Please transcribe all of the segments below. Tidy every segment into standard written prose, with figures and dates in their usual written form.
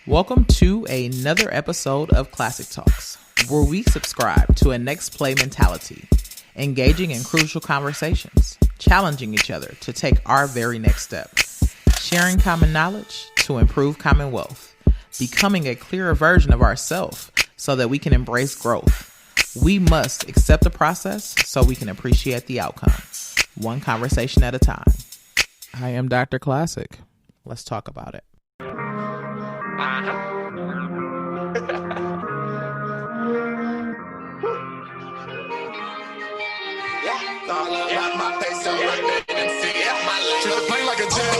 Welcome to another episode of Classic Talks, where we subscribe to a next play mentality, engaging in crucial conversations, challenging each other to take our very next step, sharing common knowledge to improve common wealth, becoming a clearer version of ourselves so that we can embrace growth. We must accept the process so we can appreciate the outcome, one conversation at a time. I am Dr. Classic. Let's talk about it. Play like a jet.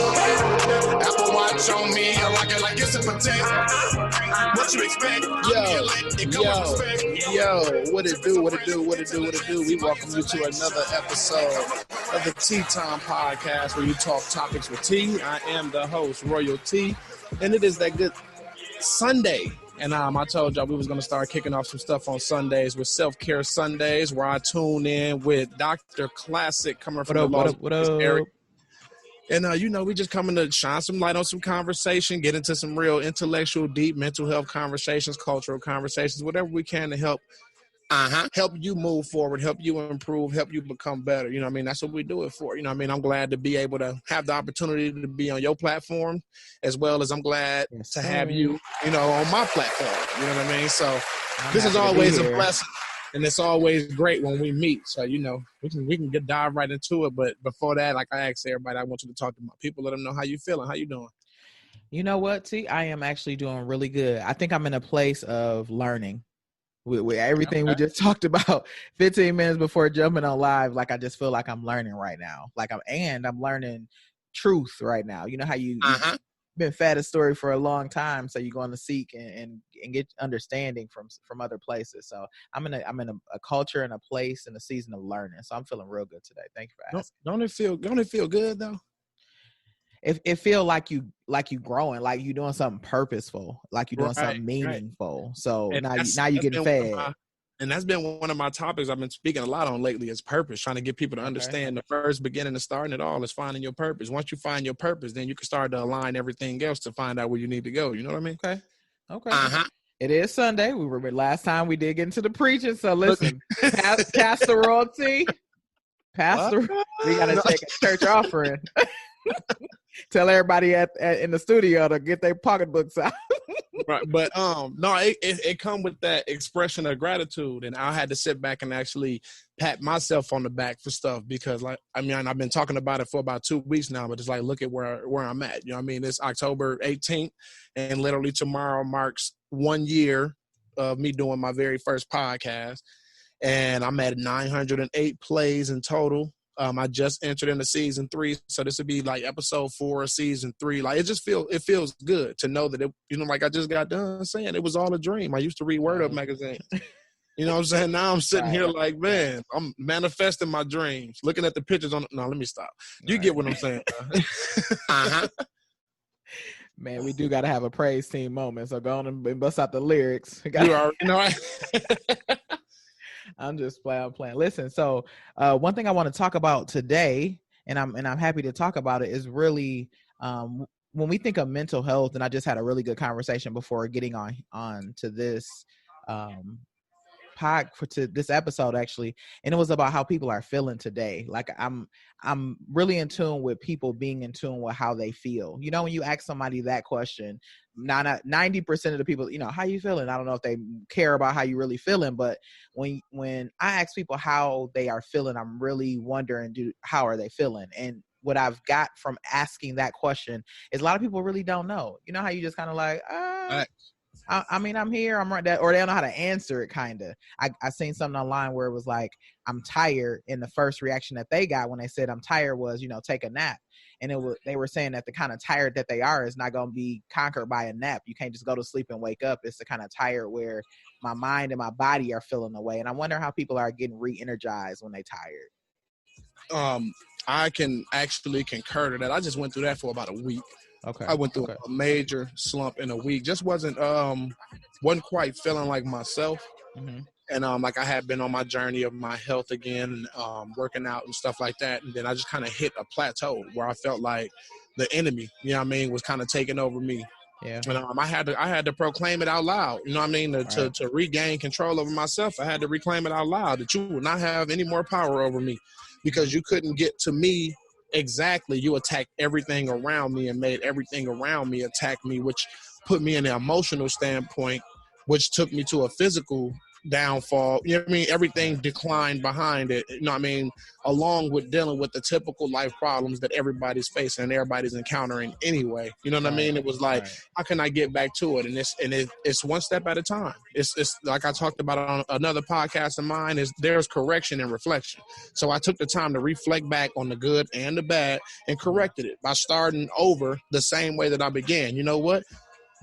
Apple Watch on me, I rock it like it's a potato. What you expect? Yo, what it do? We welcome you to another episode of the Tea Time Podcast, where you talk topics with tea. I am the host, Royal-T, and it is that good Sunday. And I told y'all we was going to start kicking off some stuff on Sundays with Self-Care Sundays, where I tune in with Dr. Classic coming from the Los Angeles area. And, we just coming to shine some light on some conversation, get into some real intellectual, deep mental health conversations, cultural conversations, whatever we can to help you move forward, help you improve, help you become better. You know what I mean? That's what we do it for. You know what I mean? I'm glad to be able to have the opportunity to be on your platform, as well as I'm glad to have you, on my platform. You know what I mean? So this is always a blessing. And it's always great when we meet. So, we can dive right into it. But before that, like I asked everybody, I want you to talk to my people, let them know how you feeling. How you doing? You know what, T? I am actually doing really good. I think I'm in a place of learning with everything we just talked about 15 minutes before jumping on live. Like, I just feel like I'm learning right now. I'm learning truth right now. You know how you've been fed a story for a long time, so you're going to seek and get understanding from other places. So I'm in a culture and a place and a season of learning. So I'm feeling real good today. Thank you for asking. Don't it feel good though? It feel like you growing, like you doing something purposeful, like you're doing something meaningful. Right. So now you getting fed. And that's been one of my topics I've been speaking a lot on lately, is purpose, trying to get people to understand the first beginning of starting it all is finding your purpose. Once you find your purpose, then you can start to align everything else to find out where you need to go. You know what I mean? Okay. It is Sunday. Last time we did get into the preaching. So listen, Pastor Royal-T, we got to take a church offering. Tell everybody in the studio to get their pocketbooks out. Right, but it come with that expression of gratitude, and I had to sit back and actually pat myself on the back for stuff, because I've been talking about it for about 2 weeks now, but it's like, look at where I'm at. You know what I mean? It's October 18th, and literally tomorrow marks 1 year of me doing my very first podcast, and I'm at 908 plays in total. I just entered into season 3, so this would be like episode 4 of season 3. Like, it feels good to know that like I just got done saying it was all a dream. I used to read Word Up magazine. You know what I'm saying? Now I'm sitting here like, man, I'm manifesting my dreams, looking at the pictures on. No, let me stop. You get what I'm saying? Man, we do got to have a praise team moment. So go on and bust out the lyrics. You already know. I'm just playing. Listen, so one thing I want to talk about today, and I'm happy to talk about it, is really when we think of mental health. And I just had a really good conversation before getting on to this to this episode, actually, and it was about how people are feeling today. Like, I'm really in tune with people being in tune with how they feel. When you ask somebody that question, 90% of the people, how you feeling? I don't know if they care about how you really feeling, but when I ask people how they are feeling, I'm really wondering, how are they feeling? And what I've got from asking that question is a lot of people really don't know. You know how you just kind of like, I'm here, I'm right there, or they don't know how to answer it, kind of. I seen something online where it was like, I'm tired, and the first reaction that they got when they said I'm tired was, take a nap. And they were saying that the kind of tired that they are is not going to be conquered by a nap. You can't just go to sleep and wake up. It's the kind of tired where my mind and my body are feeling away. And I wonder how people are getting re-energized when they tired. I can actually concur to that. I just went through that for about a week. Okay. I went through a major slump in a week. Just wasn't quite feeling like myself. Mm-hmm. And like I had been on my journey of my health again, working out and stuff like that. And then I just kind of hit a plateau where I felt like the enemy, was kind of taking over me. Yeah. And I had to proclaim it out loud. You know what I mean? To regain control over myself, I had to reclaim it out loud that you will not have any more power over me, because you couldn't get to me exactly. You attacked everything around me and made everything around me attack me, which put me in an emotional standpoint, which took me to a physical downfall. You know what I mean? Everything declined behind it. You know what I mean? Along with dealing with the typical life problems that everybody's facing and everybody's encountering anyway. You know what I mean? It was like, how can I get back to it? And it's one step at a time. It's like I talked about on another podcast of mine, is there's correction and reflection. So I took the time to reflect back on the good and the bad and corrected it by starting over the same way that I began. You know what?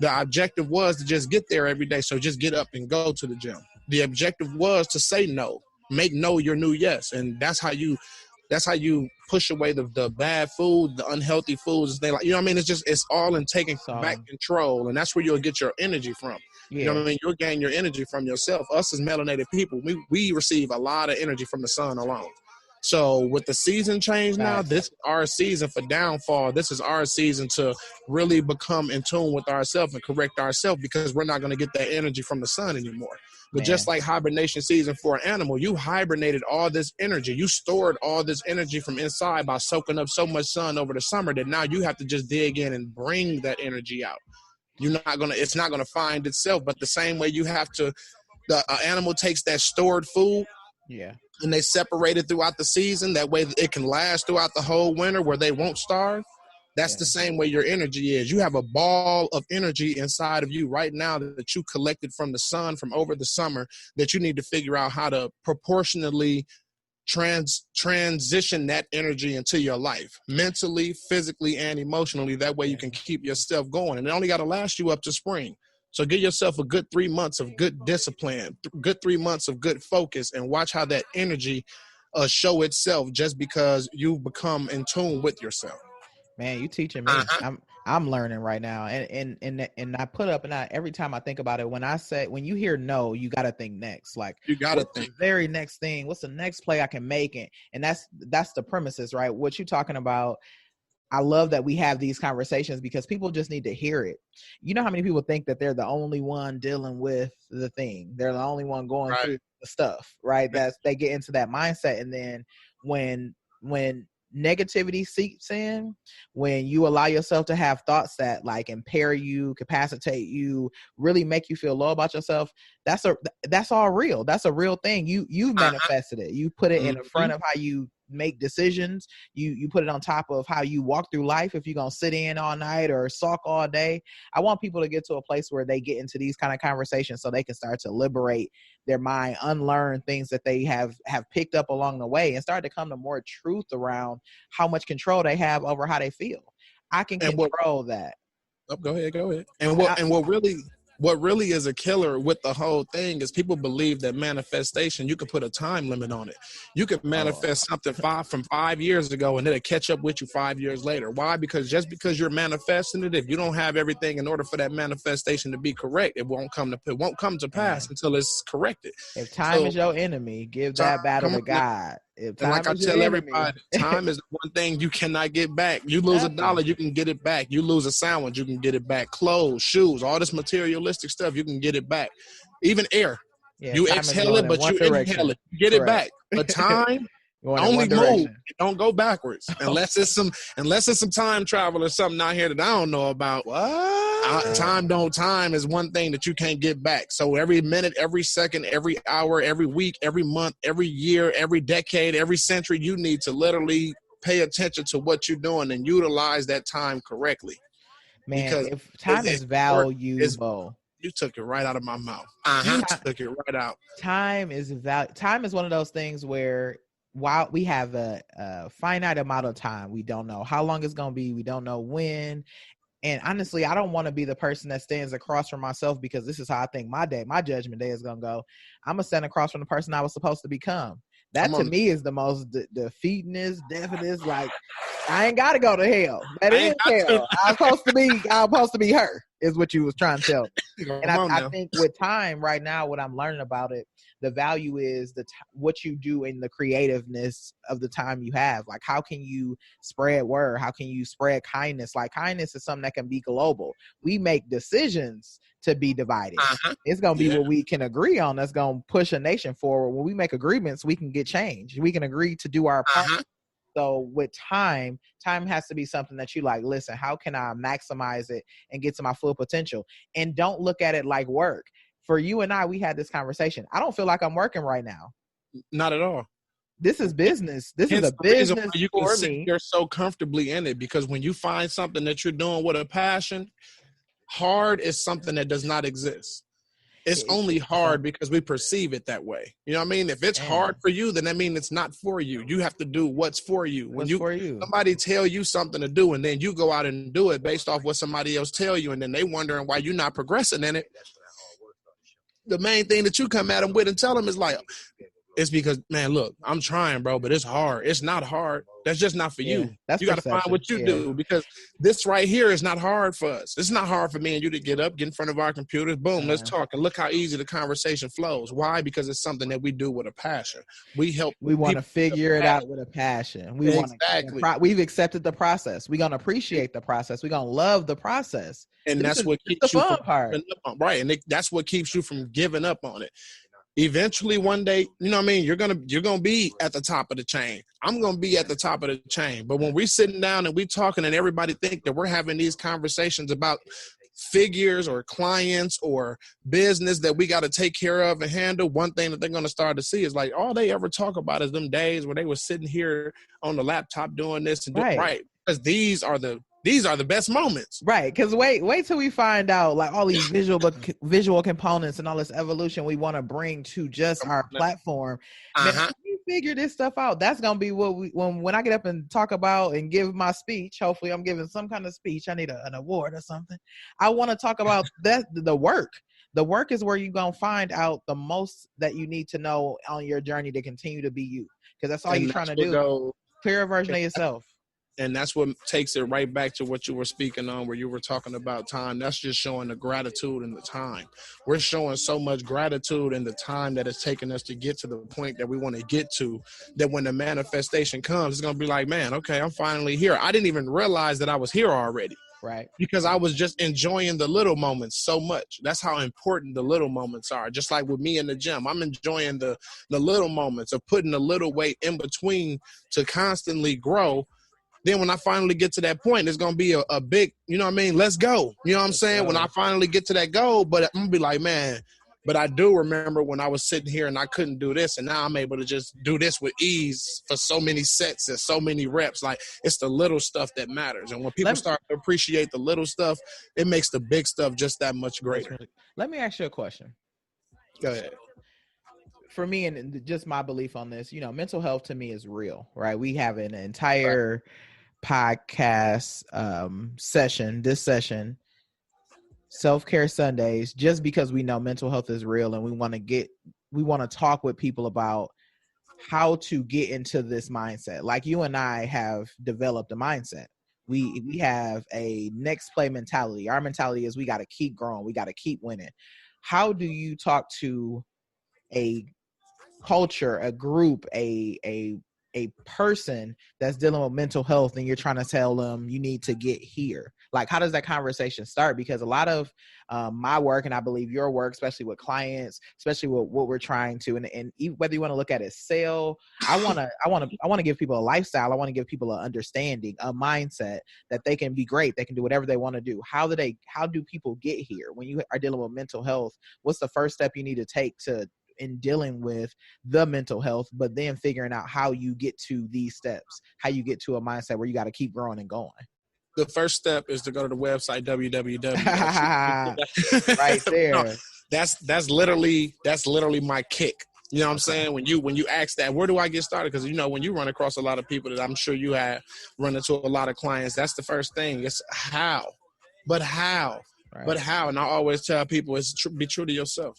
The objective was to just get there every day. So just get up and go to the gym. The objective was to say no, make no your new yes. And that's how you push away the bad food, the unhealthy foods. You know what I mean? It's all in taking back control. And that's where you'll get your energy from. Yeah. You know what I mean? You'll gain your energy from yourself. Us as melanated people, we receive a lot of energy from the sun alone. So with the season change now, this is our season for downfall. This is our season to really become in tune with ourselves and correct ourselves, because we're not going to get that energy from the sun anymore. But just like hibernation season for an animal, you hibernated all this energy. You stored all this energy from inside by soaking up so much sun over the summer that now you have to just dig in and bring that energy out. It's not going to find itself, but the same way you have to, the animal takes that stored food. Yeah. And they separate it throughout the season. That way it can last throughout the whole winter where they won't starve. That's the same way your energy is. You have a ball of energy inside of you right now that you collected from the sun from over the summer that you need to figure out how to proportionally transition that energy into your life, mentally, physically, and emotionally. That way you can keep yourself going. And it only got to last you up to spring. So give yourself a good 3 months of good discipline, good 3 months of good focus, and watch how that energy show itself just because you become in tune with yourself. Man, you teaching me. I'm learning right now. And I put up, and every time I think about it, when you hear no, you got to think next. Like, you got to think the very next thing. What's the next play I can make? And that's the premises, right? What you're talking about. I love that we have these conversations because people just need to hear it. You know how many people think that they're the only one dealing with the thing? They're the only one going through the stuff, right? They get into that mindset. And then when negativity seeps in, when you allow yourself to have thoughts that like impair you, capacitate you, really make you feel low about yourself, that's all real. That's a real thing. You manifested it. You put it in front of how you make decisions. You put it on top of how you walk through life. If you're gonna sit in all night or sulk all day, I want people to get to a place where they get into these kind of conversations so they can start to liberate their mind, unlearn things that they have picked up along the way, and start to come to more truth around how much control they have over how they feel. I can control that. Oh, go ahead. And what really is a killer with the whole thing is people believe that manifestation, you could put a time limit on it. You could manifest something from 5 years ago and it'll catch up with you 5 years later. Why? Because just because you're manifesting it, if you don't have everything in order for that manifestation to be correct, it won't come to pass until it's corrected. If time is your enemy, give that battle to God. And like I tell everybody, time is the one thing you cannot get back. You lose $1, you can get it back. You lose a sandwich, you can get it back. Clothes, shoes, all this materialistic stuff, you can get it back. Even air. Yeah, you exhale it, but you inhale it. You get it back. But time only move. Don't go backwards. Unless it's some time travel or something out here that I don't know about. What? Time is one thing that you can't get back. So every minute, every second, every hour, every week, every month, every year, every decade, every century, you need to literally pay attention to what you're doing and utilize that time correctly. Man, because if time is valuable. You took it right out of my mouth. Took it right out. Time is one of those things where while we have a finite amount of time, we don't know how long it's going to be. We don't know when. And honestly, I don't want to be the person that stands across from myself, because this is how I think my judgment day is going to go. I'm going to stand across from the person I was supposed to become. That to me is the most defeatingest, deafenest. Like, I ain't got to go to hell. That is hell. I'm supposed to be her, is what you was trying to tell me. And I think with time right now, what I'm learning about it, The value is what you do in the creativeness of the time you have. Like, how can you spread word? How can you spread kindness? Like, kindness is something that can be global. We make decisions to be divided. It's going to be what we can agree on that's going to push a nation forward. When we make agreements, we can get change. We can agree to do our part. So with time has to be something that you like, listen, how can I maximize it and get to my full potential? And don't look at it like work. For you and I, we had this conversation. I don't feel like I'm working right now. Not at all. This is business. This is a business you for can sit me. You're so comfortably in it, because when you find something that you're doing with a passion, hard is something that does not exist. It's only hard because we perceive it that way. You know what I mean? If it's hard for you, then that means it's not for you. You have to do what's for you. When somebody tell you something to do and then you go out and do it based off what somebody else tell you, and then they wondering why you're not progressing in it, the main thing that you come at them with and tell them is like, it's because, man, look, I'm trying, bro, but it's hard. It's not hard. That's just not for you. You got to find what you do, because this right here is not hard for us. It's not hard for me and you to get up, get in front of our computers, boom, let's talk. And look how easy the conversation flows. Why? Because it's something that we do with a passion. We want to figure it out with a passion. We've accepted the process. We're going to appreciate the process. We're going to love the process. And that's what keeps you from giving up on, right? And that's what keeps you from giving up on it. Eventually, one day, you know what I mean? You're gonna be at the top of the chain. I'm gonna be at the top of the chain. But when we're sitting down and we talking, and everybody think that we're having these conversations about figures or clients or business that we got to take care of and handle, one thing that they're gonna start to see is like, all they ever talk about is them days where they were sitting here on the laptop doing this and doing right. Because these are the best moments. Right. Because wait till we find out, like, all these visual components and all this evolution we want to bring to just our platform. Man, when we figure this stuff out, that's going to be what when I get up and talk about and give my speech, hopefully I'm giving some kind of speech. I need an award or something. I want to talk about the work. The work is where you're going to find out the most that you need to know on your journey to continue to be you. Because that's all you're trying to do. Clear a version of yourself. And that's what takes it right back to what you were speaking on, where you were talking about time. That's just showing the gratitude and the time. We're showing so much gratitude in the time that it's taken us to get to the point that we want to get to, that when the manifestation comes, it's going to be like, man, okay, I'm finally here. I didn't even realize that I was here already. Right. Because I was just enjoying the little moments so much. That's how important the little moments are. Just like with me in the gym, I'm enjoying the little moments of putting a little weight in between to constantly grow. Then when I finally get to that point, it's going to be a big, you know what I mean? Let's go. You know what I'm saying? When I finally get to that goal, but I'm going to be like, man, but I do remember when I was sitting here and I couldn't do this, and now I'm able to just do this with ease for so many sets and so many reps. Like, it's the little stuff that matters. And when people start to appreciate the little stuff, it makes the big stuff just that much greater. Let me ask you a question. Go ahead. For me, and just my belief on this, you know, mental health to me is real, right? We have an entire podcast this session, Self-Care Sundays, just because we know mental health is real, and we want to talk with people about how to get into this mindset. Like, you and I have developed a mindset. We have a next play mentality. Our mentality is we got to keep growing. We got to keep winning. How do you talk to a culture, a group, a person that's dealing with mental health, and you're trying to tell them you need to get here? Like, how does that conversation start? Because a lot of my work, and I believe your work, especially with clients, especially with what we're trying to, and whether you want to look at it sell, I want to give people a lifestyle. I want to give people an understanding, a mindset that they can be great. They can do whatever they want to do. How do people get here? When you are dealing with mental health, what's the first step you need to take in dealing with the mental health, but then figuring out how you get to these steps, how you get to a mindset where you got to keep growing and going? The first step is to go to the website, www. Right there. No, that's literally my kick. You know what I'm saying? When you ask that, where do I get started? Because, you know, when you run across a lot of people that I'm sure you have run into a lot of clients, that's the first thing. It's how. But how? Right. But how? And I always tell people, be true to yourself.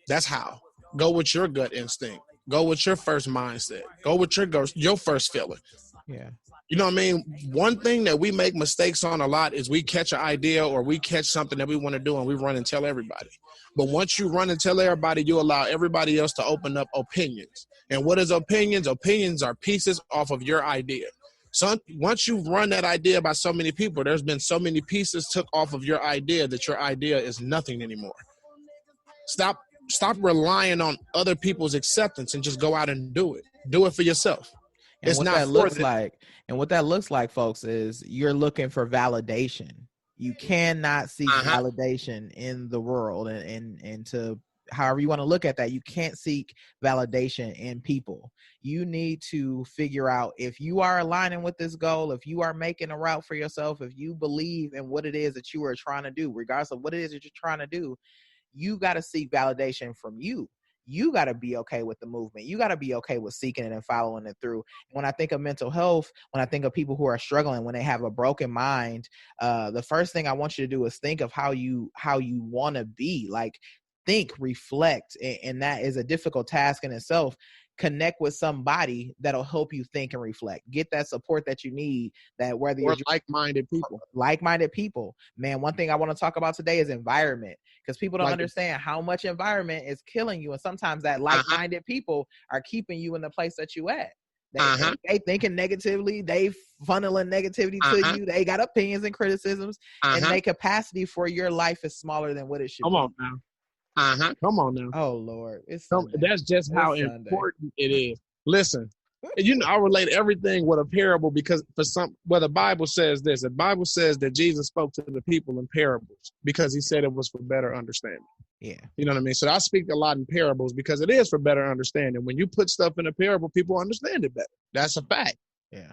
That's how. Go with your gut instinct. Go with your first mindset. Go with your first feeling. Yeah. You know what I mean? One thing that we make mistakes on a lot is we catch an idea or we catch something that we want to do and we run and tell everybody. But once you run and tell everybody, you allow everybody else to open up opinions. And what is opinions? Opinions are pieces off of your idea. So once you run that idea by so many people, there's been so many pieces took off of your idea that your idea is nothing anymore. Stop relying on other people's acceptance and just go out and do it. Do it for yourself. And it's what not that looks like, folks, is you're looking for validation. You cannot seek validation in the world, and to however you want to look at that, you can't seek validation in people. You need to figure out if you are aligning with this goal, if you are making a route for yourself, if you believe in what it is that you are trying to do, regardless of what it is that you're trying to do, you got to seek validation from you. You got to be okay with the movement. You got to be okay with seeking it and following it through. When I think of mental health, when I think of people who are struggling, when they have a broken mind, the first thing I want you to do is think of how you want to be. Like, think, reflect, and that is a difficult task in itself. Connect with somebody that'll help you think and reflect. Get that support that you need. That whether you're like-minded people. Man, one thing I want to talk about today is environment, because people don't understand how much environment is killing you, and sometimes that like-minded people are keeping you in the place that you at. They thinking negatively, they funneling negativity to you. They got opinions and criticisms, and their capacity for your life is smaller than what it should be. Come on now. Come on now. Oh Lord, that's just how important it is. Listen, I relate everything with a parable because the Bible says this. The Bible says that Jesus spoke to the people in parables because he said it was for better understanding. Yeah. You know what I mean? So I speak a lot in parables because it is for better understanding. When you put stuff in a parable, people understand it better. That's a fact. Yeah.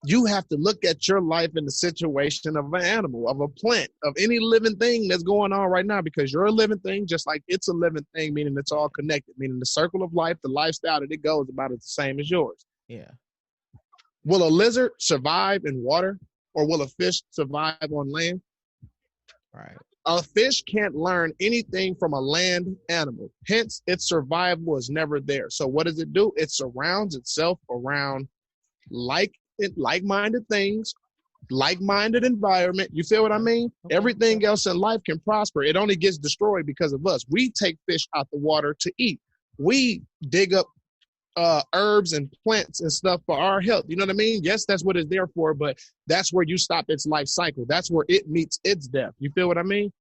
You have to look at your life in the situation of an animal, of a plant, of any living thing that's going on right now, because you're a living thing, just like it's a living thing, meaning it's all connected, meaning the circle of life, the lifestyle that it goes about is the same as yours. Yeah. Will a lizard survive in water, or will a fish survive on land? Right. A fish can't learn anything from a land animal. Hence, its survival is never there. So what does it do? It surrounds itself around like-minded things, like-minded environment. You feel what I mean? Okay. Everything else in life can prosper. It only gets destroyed because of us. We take fish out the water to eat. We dig up herbs and plants and stuff for our health. You know what I mean? Yes, that's what it's there for, but that's where you stop its life cycle. That's where it meets its death. You feel what I mean?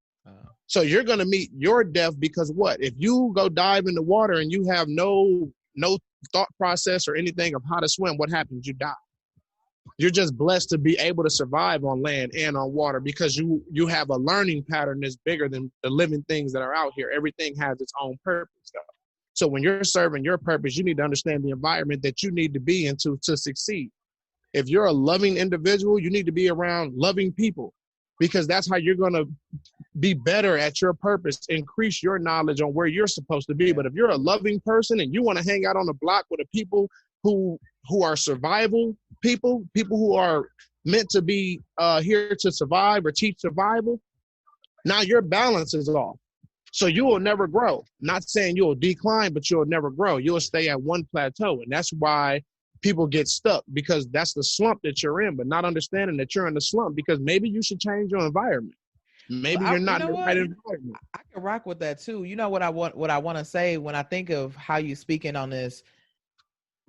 So you're going to meet your death because what? If you go dive in the water and you have no thought process or anything of how to swim, what happens? You die. You're just blessed to be able to survive on land and on water because you have a learning pattern that's bigger than the living things that are out here. Everything has its own purpose, though. So when you're serving your purpose, you need to understand the environment that you need to be in to succeed. If you're a loving individual, you need to be around loving people because that's how you're going to be better at your purpose, increase your knowledge on where you're supposed to be. But if you're a loving person and you want to hang out on the block with the people who are survival people who are meant to be here to survive or teach survival, now your balance is off. So you will never grow. Not saying you'll decline, but you'll never grow. You'll stay at one plateau. And that's why people get stuck, because that's the slump that you're in, but not understanding that you're in the slump because maybe you should change your environment. Maybe you're not in the right environment. I can rock with that too. You know what I want to say when I think of how you speaking on this,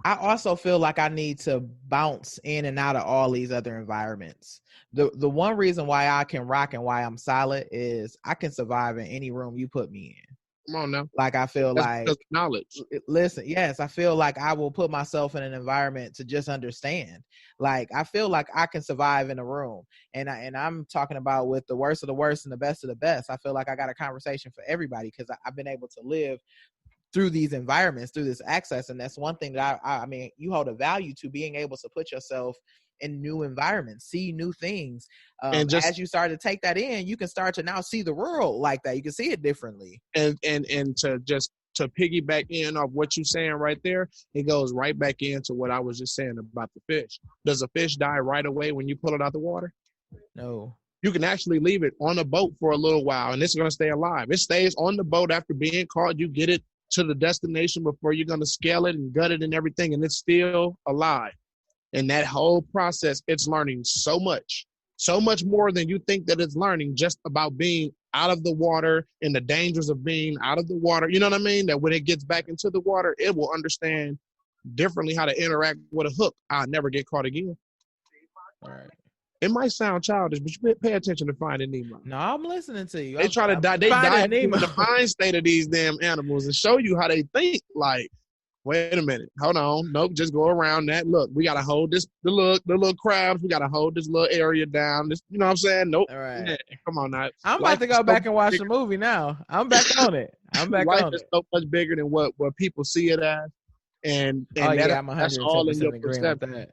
I also feel like I need to bounce in and out of all these other environments. The one reason why I can rock and why I'm solid is I can survive in any room you put me in. Come on now. Like I feel that's like knowledge. Listen, yes, I feel like I will put myself in an environment to just understand. Like I feel like I can survive in a room, and I'm talking about with the worst of the worst and the best of the best. I feel like I got a conversation for everybody because I've been able to live through these environments, through this access. And that's one thing that I mean, you hold a value to being able to put yourself in new environments, see new things. And as you start to take that in, you can start to now see the world like that. You can see it differently. And to piggyback in off what you're saying right there, it goes right back into what I was just saying about the fish. Does a fish die right away when you pull it out the water? No. You can actually leave it on a boat for a little while and it's going to stay alive. It stays on the boat after being caught. You get it to the destination before you're going to scale it and gut it and everything, and it's still alive. And that whole process, it's learning so much more than you think that it's learning just about being out of the water and the dangers of being out of the water. You know what I mean? That when it gets back into the water, it will understand differently how to interact with a hook. I'll never get caught again. All right. It might sound childish, but you pay attention to Finding Nemo. No, I'm listening to you. They try to dive into the mind state of these damn animals and show you how they think. Like, wait a minute, hold on, nope, just go around that. Look, we gotta hold this. The little crabs. We gotta hold this little area down. This, you know what I'm saying? Nope. All right. Yeah, come on now. I'm about to go back and watch the movie now. I'm back on it. Life is so much bigger than what people see it as, and that's all in your perception.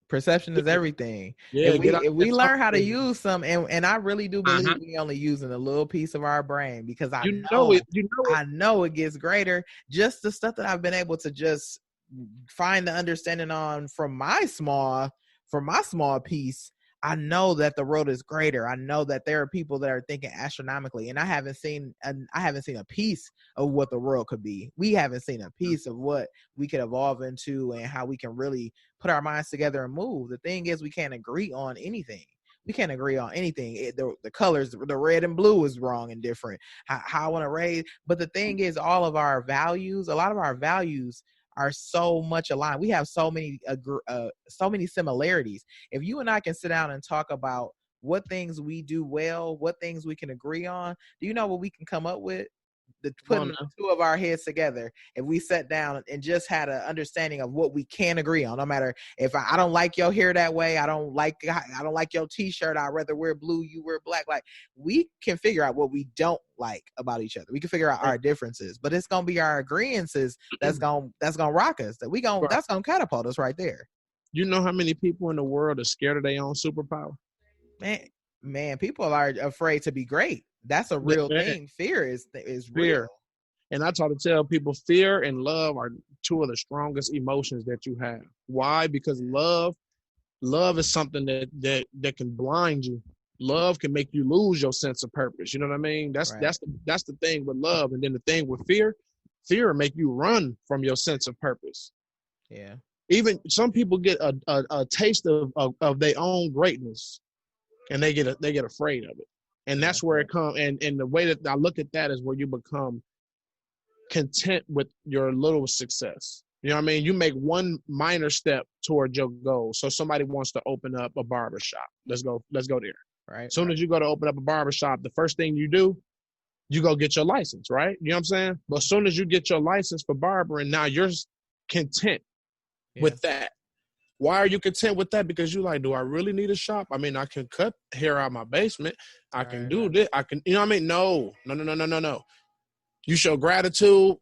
Perception is everything. Yeah, if we learn how to use some, and I really do believe we only using a little piece of our brain, because I know it gets greater. Just the stuff that I've been able to just find the understanding on from my small piece. I know that the world is greater. I know that there are people that are thinking astronomically, and I haven't seen a piece of what the world could be. We haven't seen a piece of what we could evolve into and how we can really put our minds together and move. The thing is, we can't agree on anything. We can't agree on anything. The colors, the red and blue is wrong and different. How I want to raise. But the thing is, a lot of our values are so much aligned. We have so many similarities. If you and I can sit down and talk about what things we do well, what things we can agree on, do you know what we can come up with? Putting the two of our heads together, if we sat down and just had an understanding of what we can agree on. No matter if I don't like your hair that way, I don't like your t-shirt, I'd rather wear blue, you wear black. Like, we can figure out what we don't like about each other. We can figure out our differences, but it's gonna be our agreeances that's gonna rock us. That's gonna catapult us right there. You know how many people in the world are scared of their own superpower? Man, people are afraid to be great. That's a real thing. Fear is real. And I try to tell people, fear and love are two of the strongest emotions that you have. Why? Because love is something that can blind you. Love can make you lose your sense of purpose. You know what I mean? That's the thing with love. And then the thing with fear will make you run from your sense of purpose. Yeah. Even some people get a taste of their own greatness, and they get afraid of it. And that's where it comes. And the way that I look at that is where you become content with your little success. You know what I mean? You make one minor step toward your goal. So somebody wants to open up a barbershop. Let's go there. Right. As soon as you go to open up a barbershop, the first thing you do, you go get your license, right? You know what I'm saying? But as soon as you get your license for barbering, now you're content with that. Why are you content with that? Because you're like, do I really need a shop? I mean, I can cut hair out my basement. I can do this. I can, you know what I mean? No. You show gratitude.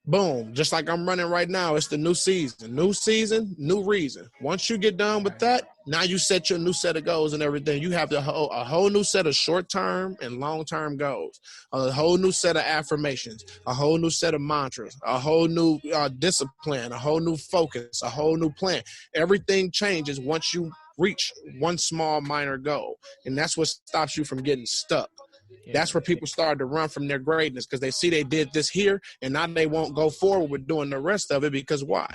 Boom. Just like I'm running right now. It's the new season. New season, new reason. Once you get done with that, now you set your new set of goals and everything. You have a whole new set of short-term and long-term goals. A whole new set of affirmations. A whole new set of mantras. A whole new discipline. A whole new focus. A whole new plan. Everything changes once you reach one small minor goal. And that's what stops you from getting stuck. That's where people start to run from their greatness, because they see they did this here and now they won't go forward with doing the rest of it. Because why?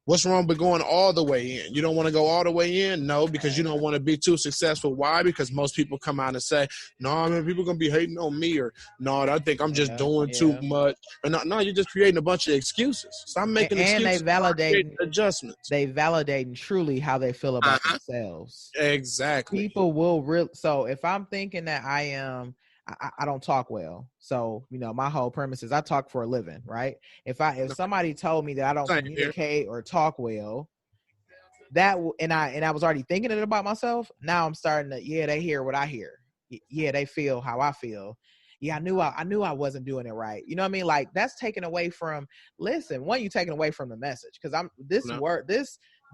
What's wrong with going all the way in? You don't want to go all the way in? No, because you don't want to be too successful. Why? Because most people come out and say, no, I mean, people going to be hating on me, or no, I think I'm just doing too much. Or no, you're just creating a bunch of excuses. Stop making excuses. And they validate adjustments. They validating truly how they feel about themselves. Exactly. People will so if I'm thinking that I don't talk well. So, my whole premise is I talk for a living, right? If somebody told me that I don't communicate or talk well, and I was already thinking it about myself, now I'm starting to, they hear what I hear. Yeah, they feel how I feel. Yeah, I knew I wasn't doing it right. You know what I mean? Like, that's taken away from, you taking away from the message. Because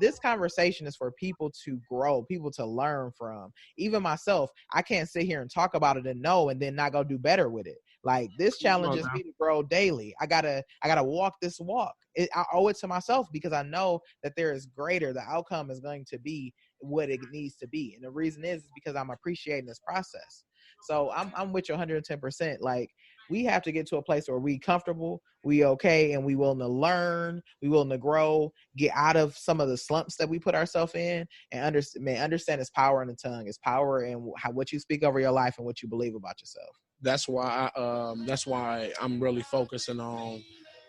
this conversation is for people to grow, people to learn from. Even myself, I can't sit here and talk about it and then not go do better with it. Like, this challenges me to grow daily. I gotta walk this walk. I owe it to myself, because I know that there is greater. The outcome is going to be what it needs to be, and the reason is because I'm appreciating this process. So I'm with you 110%. Like, we have to get to a place where we comfortable, we okay, and we willing to learn, we willing to grow, get out of some of the slumps that we put ourselves in, and understand its power in the tongue, its power in what you speak over your life and what you believe about yourself. That's why I'm really focusing on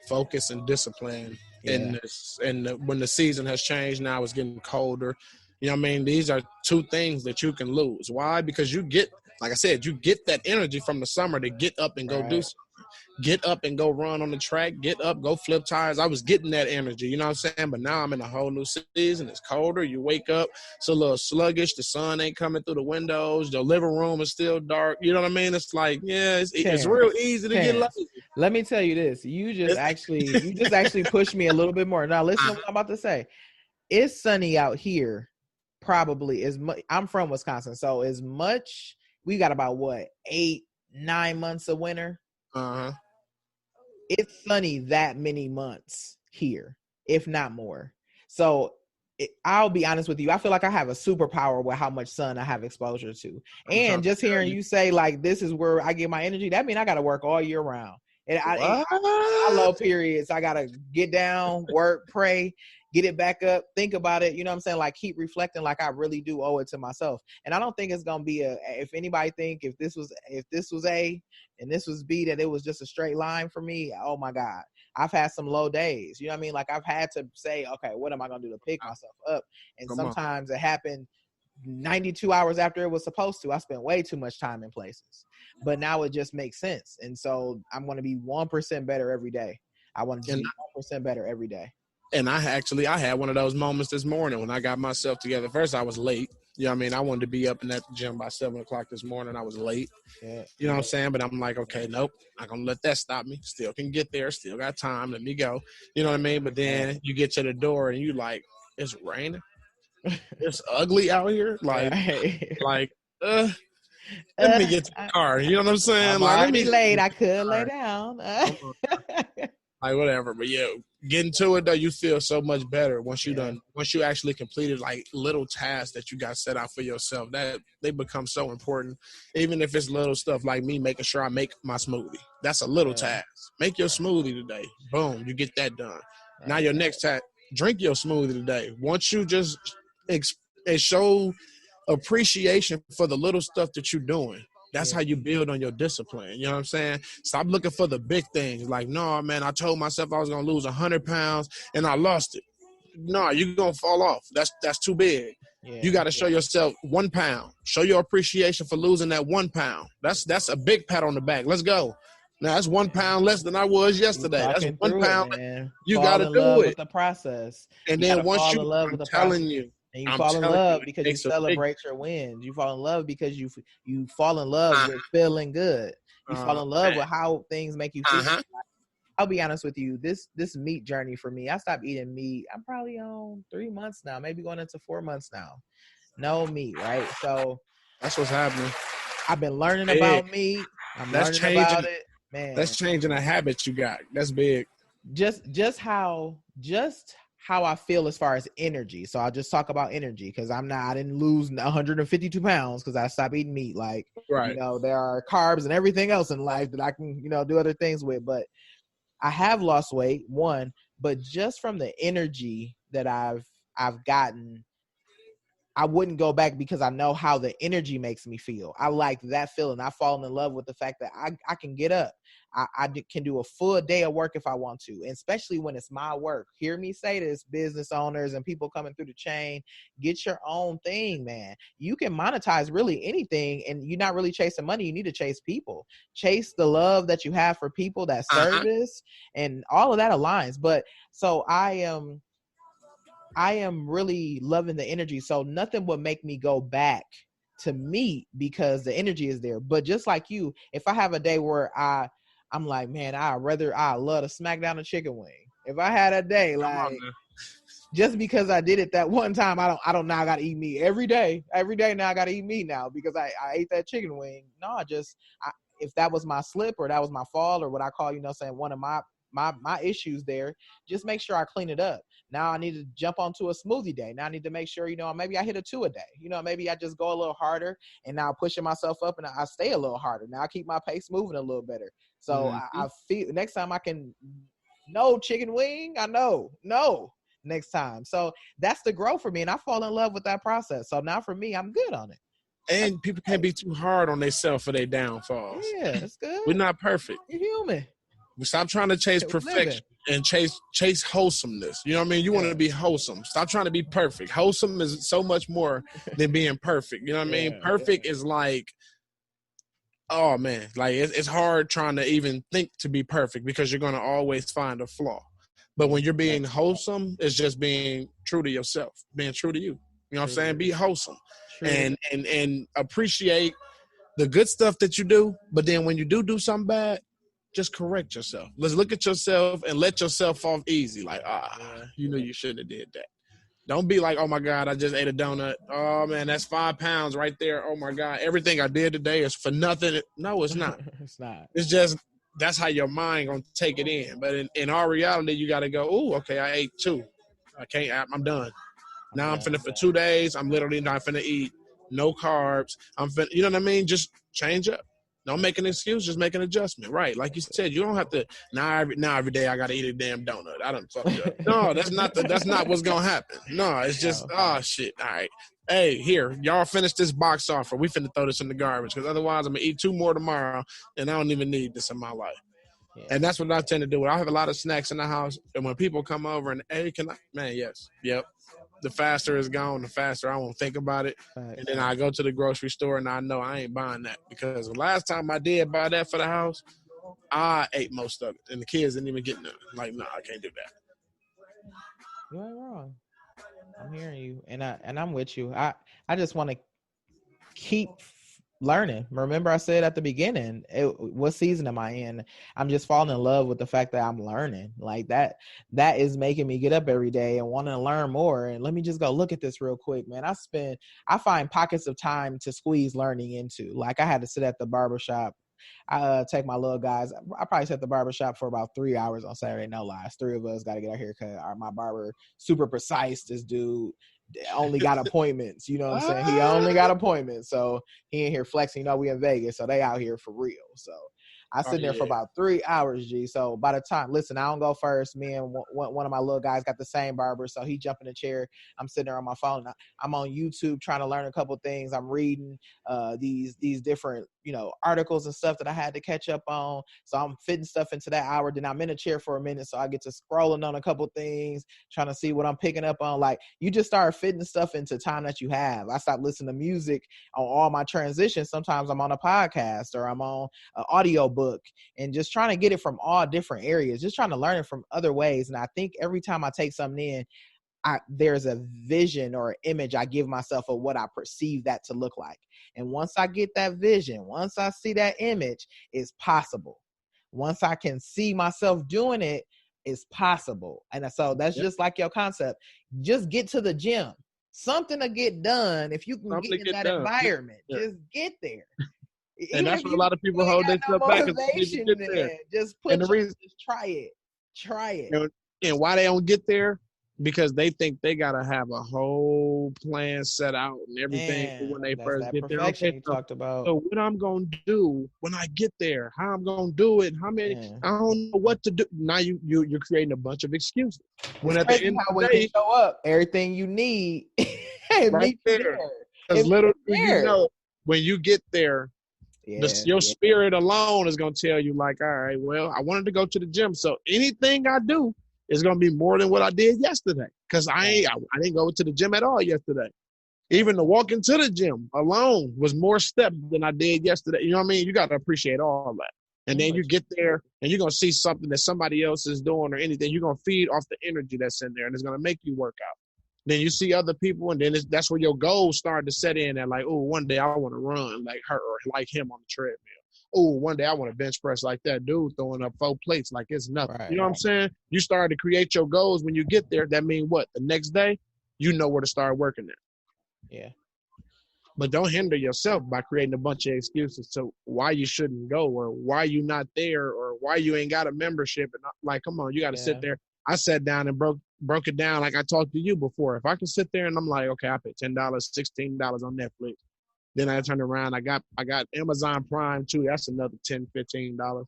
focus and discipline in this. And when the season has changed, now it's getting colder. You know what I mean? These are two things that you can lose. Why? Because you get, like I said, you get that energy from the summer to get up and go do something. Get up and go run on the track. Get up, go flip tires. I was getting that energy, you know what I'm saying? But now I'm in a whole new season. It's colder. You wake up, it's a little sluggish. The sun ain't coming through the windows. The living room is still dark. You know what I mean? It's like, it's real easy to get lazy. Let me tell you this. You just actually pushed me a little bit more. Now listen to what I'm about to say. It's sunny out here. Probably as much. I'm from Wisconsin, so as much. We got about 8-9 months of winter. It's sunny that many months here, if not more. So I'll be honest with you. I feel like I have a superpower with how much sun I have exposure to. And just hearing you say like this is where I get my energy, that means I got to work all year round. And I love periods. I got to get down, work, pray, get it back up, think about it. You know what I'm saying? Like keep reflecting like I really do owe it to myself. And I don't think it's going to be if anybody think if this was A and this was B, that it was just a straight line for me. Oh my God. I've had some low days. You know what I mean? Like I've had to say, okay, what am I going to do to pick myself up? And sometimes it happened 92 hours after it was supposed to. I spent way too much time in places, but now it just makes sense. And so I'm going to be 1% better every day. I want to be 1% better every day. And I had one of those moments this morning when I got myself together. First, I was late. You know what I mean? I wanted to be up in that gym by 7 o'clock this morning. I was late. You know what I'm saying? But I'm like, okay, nope. Not going to let that stop me. Still can get there. Still got time. Let me go. You know what I mean? But then you get to the door and you like, it's raining. It's ugly out here. Like, let me get to the car. You know what I'm saying? I'm already late. I could lay down. Like whatever, but yeah, getting to it though, you feel so much better once you actually completed like little tasks that you got set out for yourself. That they become so important, even if it's little stuff like me making sure I make my smoothie. That's a little task. Make your smoothie today. Boom, you get that done. Now your next task, drink your smoothie today. Once you just show appreciation for the little stuff that you're doing. That's how you build on your discipline. You know what I'm saying? Stop looking for the big things. Like, no, man, I told myself I was going to lose 100 pounds and I lost it. No, you're going to fall off. That's too big. You got to show yourself 1 pound. Show your appreciation for losing that 1 pound. That's a big pat on the back. Let's go. Now, that's 1 pound less than I was yesterday. That's 1 pound. You got to do it. With the process. And then once you, I'm telling you. And you fall in love because you celebrate your wins. You fall in love because you fall in love with feeling good. You fall in love with how things make you feel. I'll be honest with you. This meat journey for me, I stopped eating meat. I'm probably on 3 months now, maybe going into 4 months now. No meat, right? So that's what's happening. I've been learning about meat. I'm learning about it. Man, that's changing a habit you got. That's big. Just how I feel as far as energy. So I'll just talk about energy because I didn't lose 152 pounds because I stopped eating meat. Like, you know, there are carbs and everything else in life that I can, you know, do other things with. But I have lost weight, one, but just from the energy that I've gotten, I wouldn't go back because I know how the energy makes me feel. I like that feeling. I've fallen in love with the fact that I can get up. I can do a full day of work if I want to, and especially when it's my work. Hear me say this, business owners and people coming through the chain, get your own thing, man. You can monetize really anything, and you're not really chasing money. You need to chase people. Chase the love that you have for people, that service, and all of that aligns. But so I am really loving the energy. So nothing would make me go back to meat because the energy is there. But just like you, if I have a day where I'm like, man, I love to smack down a chicken wing. If I had a day, like, just because I did it that one time, I don't now got to eat meat every day. Every day now I got to eat meat now because I ate that chicken wing. No, if that was my slip or that was my fall or what I call, you know, saying one of my issues there, just make sure I clean it up. Now I need to jump onto a smoothie day. Now I need to make sure, maybe I hit a 2 a day. Maybe I just go a little harder, and now pushing myself up, and I stay a little harder. Now I keep my pace moving a little better. So I feel next time I can, no chicken wing. I know, no next time. So that's the growth for me, and I fall in love with that process. So now for me, I'm good on it. And people can't be too hard on themselves for their downfalls. Yeah, it's good. We're not perfect. You're human. We stop trying to chase perfection and chase wholesomeness. You know what I mean? You want to be wholesome. Stop trying to be perfect. Wholesome is so much more than being perfect. You know what I mean? Perfect is like, oh man, like it's hard trying to even think to be perfect because you're going to always find a flaw. But when you're being wholesome, it's just being true to yourself, being true to you. You know what I'm saying? Be wholesome and appreciate the good stuff that you do. But then when you do something bad, just correct yourself. Let's look at yourself and let yourself off easy. Like, you know you shouldn't have did that. Don't be like, oh, my God, I just ate a donut. Oh, man, that's 5 pounds right there. Oh, my God, everything I did today is for nothing. No, it's not. It's not. It's just that's how your mind going to take it in. But in our reality, you got to go, oh, okay, I ate 2. I'm done. Now I'm finna for 2 days. I'm literally not finna eat no carbs. You know what I mean? Just change up. Don't make an excuse. Just make an adjustment. Right. Like you said, you don't have to now every day I got to eat a damn donut. I don't fuck you up. No, that's not what's going to happen. No, it's just, shit. All right. Hey, here, y'all finish this box offer. We finna throw this in the garbage because otherwise I'm going to eat 2 more tomorrow and I don't even need this in my life. Yeah. And that's what I tend to do. I have a lot of snacks in the house. And when people come over and, hey, yes. Yep. The faster it's gone, the faster I won't think about it. Right. And then I go to the grocery store and I know I ain't buying that because the last time I did buy that for the house, I ate most of it. And the kids didn't even get none. Like, no, I can't do that. You ain't wrong. I'm hearing you. And I'm with you. I just want to keep learning. Remember I said at the beginning, what season am I in? I'm just falling in love with the fact that I'm learning. Like that is making me get up every day and want to learn more. And let me just go look at this real quick, man. I find pockets of time to squeeze learning into. Like I had to sit at the barbershop. I take my little guys. I probably sit at the barbershop for about 3 hours on Saturday. No lies. 3 of us got to get our haircut. My barber, super precise, this dude. Only got appointments, you know what I'm saying? He only got appointments, so he ain't here flexing. We in Vegas, so they out here for real. So I sit there for about 3 hours, G. So by the time, listen, I don't go first. Me and one of my little guys got the same barber, so he jump in the chair. I'm sitting there on my phone. I'm on YouTube trying to learn a couple things. I'm reading these different, articles and stuff that I had to catch up on. So I'm fitting stuff into that hour. Then I'm in a chair for a minute, so I get to scrolling on a couple things, trying to see what I'm picking up on. Like, you just start fitting stuff into time that you have. I stopped listening to music on all my transitions. Sometimes I'm on a podcast or I'm on an audio book and just trying to get it from all different areas, just trying to learn it from other ways. And I think every time I take something in, there's a vision or an image I give myself of what I perceive that to look like. And once I get that vision, once I see that image, it's possible. Once I can see myself doing it, it's possible. And so that's just like your concept. Just get to the gym. Something to get done. If you can get in that environment, just get there. And that's what a lot of people hold themselves back. Just try it. Try it. And why they don't get there? Because they think they gotta have a whole plan set out and everything when they first get there. Okay, you talked about. So what I'm gonna do when I get there, how I'm gonna do it, how many? I don't know what to do. Now you're creating a bunch of excuses. When at the end of the day, you show up, everything you need, right there. Because literally, when you get there. Your spirit alone is going to tell you, like, all right, well, I wanted to go to the gym. So anything I do is going to be more than what I did yesterday. Because I didn't go to the gym at all yesterday. Even to walk into the gym alone was more steps than I did yesterday. You know what I mean? You got to appreciate all that. And then you get there and you're going to see something that somebody else is doing or anything. You're going to feed off the energy that's in there and it's going to make you work out. Then you see other people, and then that's where your goals start to set in. And like, oh, one day I want to run like her or like him on the treadmill. Oh, one day I want to bench press like that dude throwing up 4 plates like it's nothing. Right, you know what I'm saying? You start to create your goals when you get there. That means what? The next day, you know where to start working at. Yeah. But don't hinder yourself by creating a bunch of excuses to why you shouldn't go or why you not there or why you ain't got a membership. And like, come on, you got to sit there. I sat down and broke broke it down like I talked to you before. If I can sit there and I'm like, okay, I paid $10, $16 on Netflix. Then I turn around, I got Amazon Prime too. That's another $10, $15.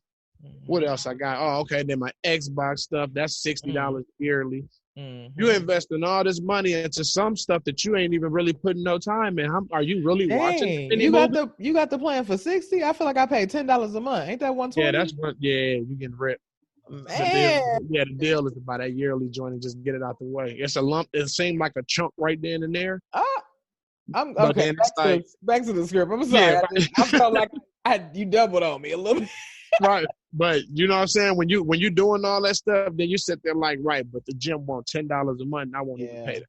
What else I got? Oh, okay. Then my Xbox stuff, that's $60 yearly. You invest in all this money into some stuff that you ain't even really putting no time in. Are you really watching? You got the plan for $60? I feel like I paid $10 a month. Ain't that $120? Yeah, that's what. Yeah, you getting ripped. Man. The deal is to buy that yearly joint and just get it out the way. It's a lump. It seemed like a chunk right then and there. I'm okay. Back to the script. I'm sorry. Yeah, I felt like you doubled on me a little bit. Right, but you know what I'm saying? When you doing all that stuff, then you sit there like, right, but the gym wants $10 a month, and I won't even pay that.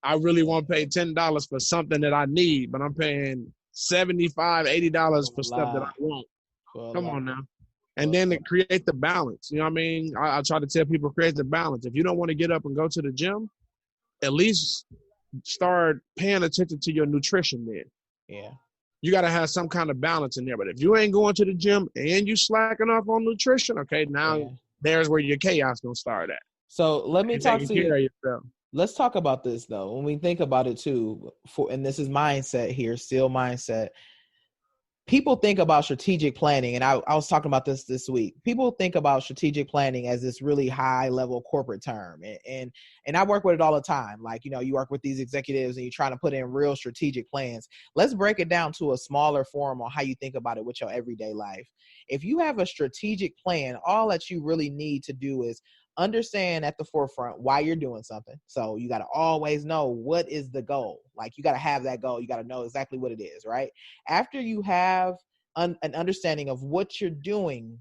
I really want to pay $10 for something that I need, but I'm paying $75, $80 for stuff that I want. Come on now. And then to create the balance. You know what I mean? I try to tell people, create the balance. If you don't want to get up and go to the gym, at least start paying attention to your nutrition then. Yeah. You got to have some kind of balance in there. But if you ain't going to the gym and you slacking off on nutrition, okay, now there's where your chaos going to start at. So let me talk to you. Let's talk about this, though. When we think about it, too, and this is mindset here, still mindset. People think about strategic planning, and I was talking about this week. People think about strategic planning as this really high-level corporate term, and I work with it all the time. Like, you work with these executives, and you're trying to put in real strategic plans. Let's break it down to a smaller form on how you think about it with your everyday life. If you have a strategic plan, all that you really need to do is understand at the forefront why you're doing something. So you got to always know what is the goal. Like, you got to have that goal. You got to know exactly what it is, right? After you have an understanding of what you're doing,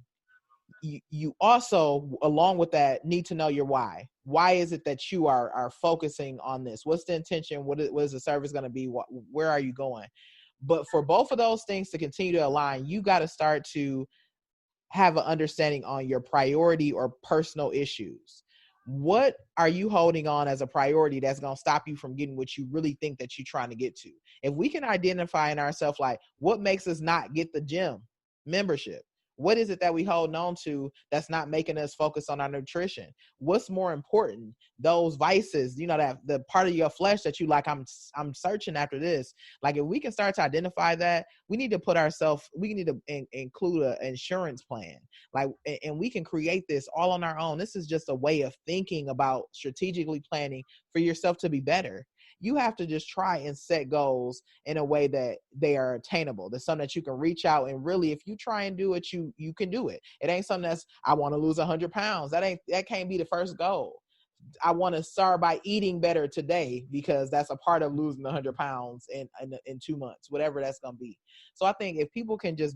you also, along with that, need to know your why. Why is it that you are focusing on this? What's the intention? What is the service going to be? Where are you going? But for both of those things to continue to align, you got to start to have an understanding on your priority or personal issues. What are you holding on as a priority that's going to stop you from getting what you really think that you're trying to get to? If we can identify in ourselves, like, what makes us not get the gym membership? What is it that we hold on to that's not making us focus on our nutrition? What's more important? Those vices, that the part of your flesh that you like, I'm searching after this. Like, if we can start to identify that, we need to include an insurance plan. Like, and we can create this all on our own. This is just a way of thinking about strategically planning for yourself to be better. You have to just try and set goals in a way that they are attainable. There's something that you can reach out, and really, if you try and do it, you can do it. It ain't something that's, I want to lose 100 pounds. That can't be the first goal. I want to start by eating better today, because that's a part of losing 100 pounds in 2 months, whatever that's going to be. So I think if people can just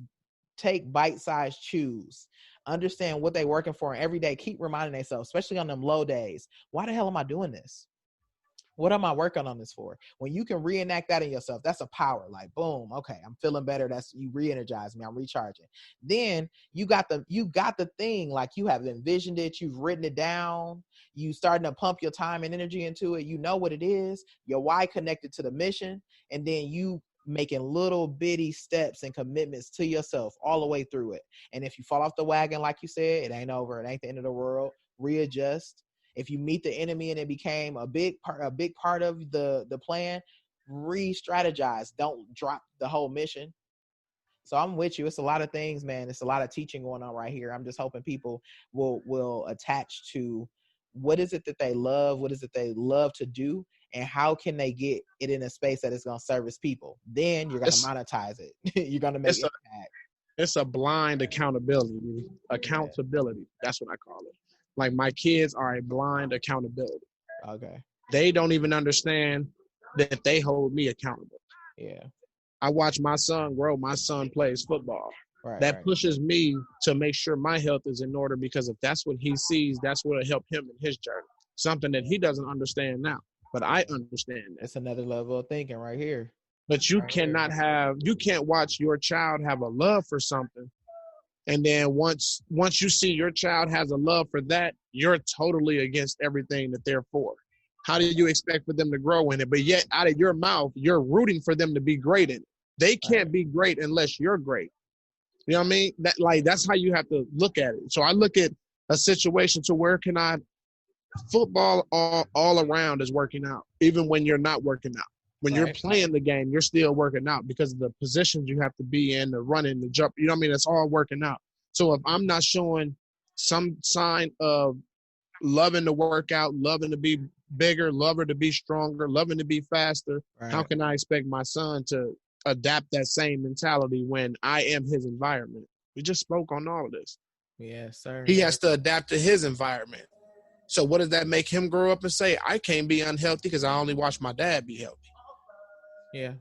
take bite-sized chews, understand what they're working for, and every day keep reminding themselves, especially on them low days, why the hell am I doing this? What am I working on this for? When you can reenact that in yourself, that's a power. Like, boom, okay, I'm feeling better. That's, you re-energize me. I'm recharging. Then you got the thing, like, you have envisioned it. You've written it down. You starting to pump your time and energy into it. You know what it is. Your why connected to the mission. And then you making little bitty steps and commitments to yourself all the way through it. And if you fall off the wagon, like you said, it ain't over. It ain't the end of the world. Readjust. If you meet the enemy and it became a big part of the plan, re-strategize. Don't drop the whole mission. So I'm with you. It's a lot of things, man. It's a lot of teaching going on right here. I'm just hoping people will attach to what is it that they love, what is it they love to do, and how can they get it in a space that is going to service people. Then you're going to monetize it. You're going to make impact. It's a blind accountability. Accountability. That's what I call it. Like, my kids are a blind accountability. Okay. They don't even understand that they hold me accountable. Yeah. I watch my son grow. My son plays football. That pushes me to make sure my health is in order, because if that's what he sees, that's what will help him in his journey. Something that he doesn't understand now, but I understand that. It's another level of thinking right here. But you can't watch your child have a love for something, and then once you see your child has a love for that, you're totally against everything that they're for. How do you expect for them to grow in it? But yet, out of your mouth, you're rooting for them to be great in it. They can't be great unless you're great. You know what I mean? That's how you have to look at it. So I look at a situation to where can I football all around is working out, even when you're not working out. When you're playing the game, you're still working out because of the positions you have to be in, the running, the jump. You know what I mean? It's all working out. So if I'm not showing some sign of loving to work out, loving to be bigger, loving to be stronger, loving to be faster, how can I expect my son to adapt that same mentality when I am his environment? We just spoke on all of this. Yes, sir. He has to adapt to his environment. So what does that make him grow up and say? I can't be unhealthy because I only watch my dad be healthy. Yeah.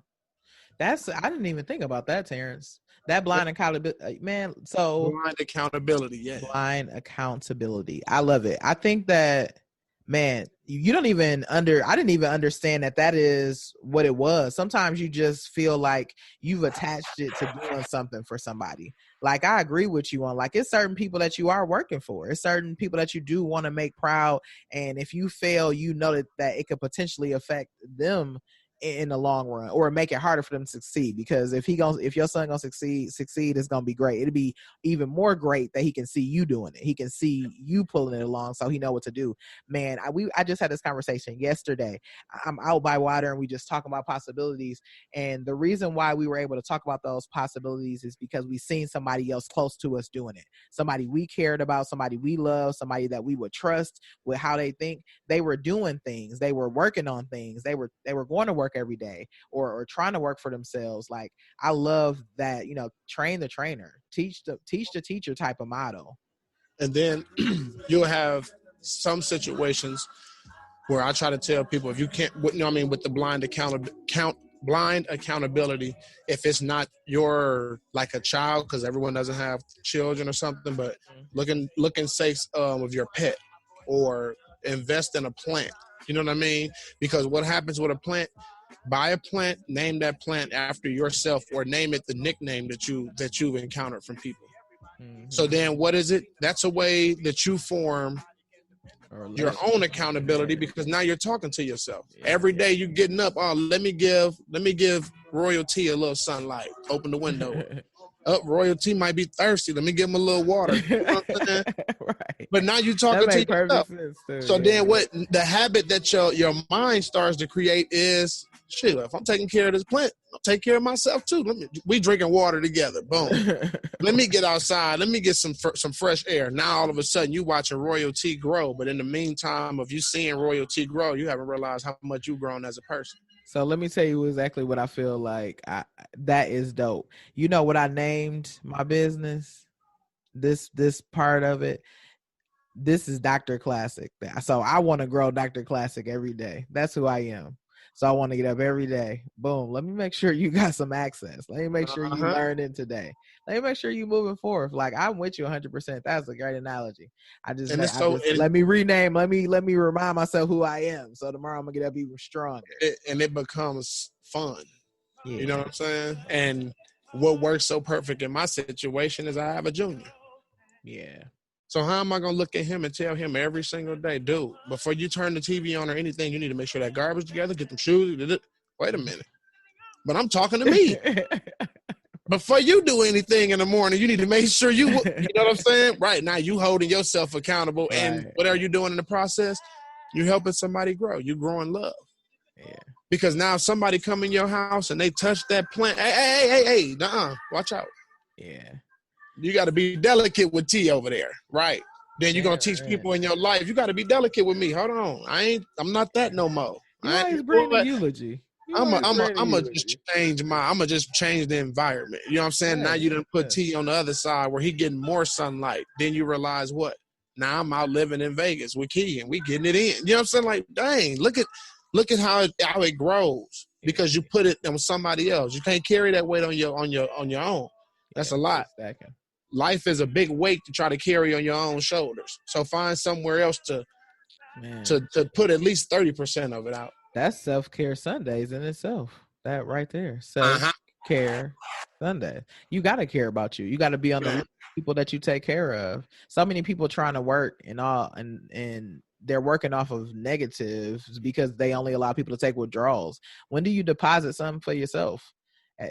I didn't even think about that, Terrence. That blind accountability, man. So blind accountability, yeah. Blind accountability. I love it. I think that, man, you don't even I didn't even understand that is what it was. Sometimes you just feel like you've attached it to doing something for somebody. Like, I agree with you on, like, it's certain people that you are working for. It's certain people that you do want to make proud. And if you fail, you know that it could potentially affect them in the long run, or make it harder for them to succeed. Because if your son gonna succeed, it's gonna be great. It'll be even more great that he can see you doing it. He can see you pulling it along, so he know what to do. Man, I just had this conversation yesterday. I'm out by water, and we just talking about possibilities. And the reason why we were able to talk about those possibilities is because we seen somebody else close to us doing it. Somebody we cared about, somebody we love, somebody that we would trust with how they think. They were doing things. They were working on things. They were going to work every day, or trying to work for themselves. Like, I love that, train the trainer, teach the teacher type of model. And then you'll have some situations where I try to tell people, if you can't, with the blind accountability, if it's not your, like, a child, because everyone doesn't have children or something, but looking safe of your pet, or invest in a plant. You know what I mean? Because what happens with a plant? Buy a plant, name that plant after yourself, or name it the nickname that you've encountered from people. Mm-hmm. So then what is it? That's a way that you form your own accountability, because now you're talking to yourself. Every day you're getting up, let me give Royal-T a little sunlight. Open the window. Royal-T might be thirsty. Let me give him a little water. You know what I'm saying? Right. But now you're talking to yourself. So then what the habit that your mind starts to create is, shoot, if I'm taking care of this plant, I'll take care of myself too. We drinking water together. Boom. Let me get outside. Let me get some fresh air. Now all of a sudden you watching Royal-T grow. But in the meantime of you seeing Royal-T grow, you haven't realized how much you've grown as a person. So let me tell you exactly what I feel like. That is dope. You know what I named my business? This part of it. This is Dr. Classic. So I want to grow Dr. Classic every day. That's who I am. So I want to get up every day. Boom. Let me make sure you got some access. Let me make sure you learning today. Let me make sure you moving forward. Like, I'm with you 100%. That's a great analogy. Let me rename. Let me remind myself who I am. So tomorrow I'm gonna get up even stronger. And it becomes fun. Yeah. You know what I'm saying? And what works so perfect in my situation is I have a junior. Yeah. So how am I going to look at him and tell him every single day, dude, before you turn the TV on or anything, you need to make sure that garbage together, get them shoes. Wait a minute. But I'm talking to me. Before you do anything in the morning, you need to make sure you know what I'm saying? Right. Now you holding yourself accountable. Right. And what are you doing in the process? You're helping somebody grow. You're growing love. Yeah. Because now if somebody come in your house and they touch that plant, hey, watch out. Yeah. You got to be delicate with T over there, right? Then you're going to teach people in your life, you got to be delicate with me. Hold on. I'm not that no more. You always bring the eulogy. I'm going to just change the environment. You know what I'm saying? Now you done put T on the other side where he getting more sunlight. Then you realize what? Now I'm out living in Vegas with Key and we getting it in. You know what I'm saying? Like, dang, look at how it grows because you put it on somebody else. You can't carry that weight on your own. That's a lot. Exactly. Life is a big weight to try to carry on your own shoulders. So find somewhere else to put at least 30% of it out. That's self-care Sundays in itself. That right there. Self-care Sundays. You got to care about you. You got to be on the people that you take care of. So many people trying to work and they're working off of negatives because they only allow people to take withdrawals. When do you deposit something for yourself?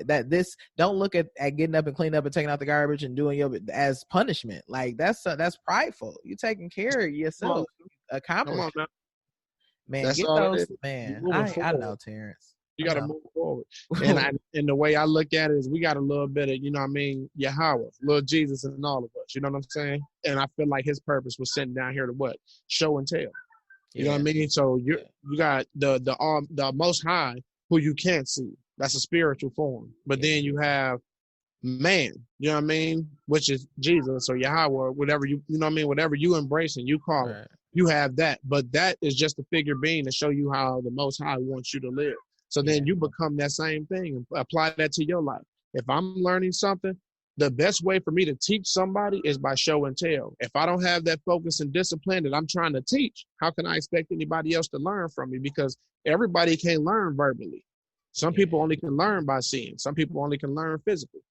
Don't look at getting up and cleaning up and taking out the garbage and doing as punishment. Like that's prideful. You're taking care of yourself. accomplish. Come on now. Man, That's get all it those. is. Man, Moving I forward. know, Terrence. You got to move forward. And the way I look at it is we got a little bit of, Yahweh, little Jesus in all of us. You know what I'm saying? And I feel like his purpose was sitting down here to what? Show and tell. You know what I mean? So you got the Most High, who you can't see. That's a spiritual form. But then you have man, you know what I mean? Which is Jesus or Yahweh, whatever whatever you embrace and you call it. You have that. But that is just a figure being to show you how the Most High wants you to live. So then you become that same thing and apply that to your life. If I'm learning something, the best way for me to teach somebody is by show and tell. If I don't have that focus and discipline that I'm trying to teach, how can I expect anybody else to learn from me? Because everybody can't learn verbally. Some people only can learn by seeing. Some people only can learn physically.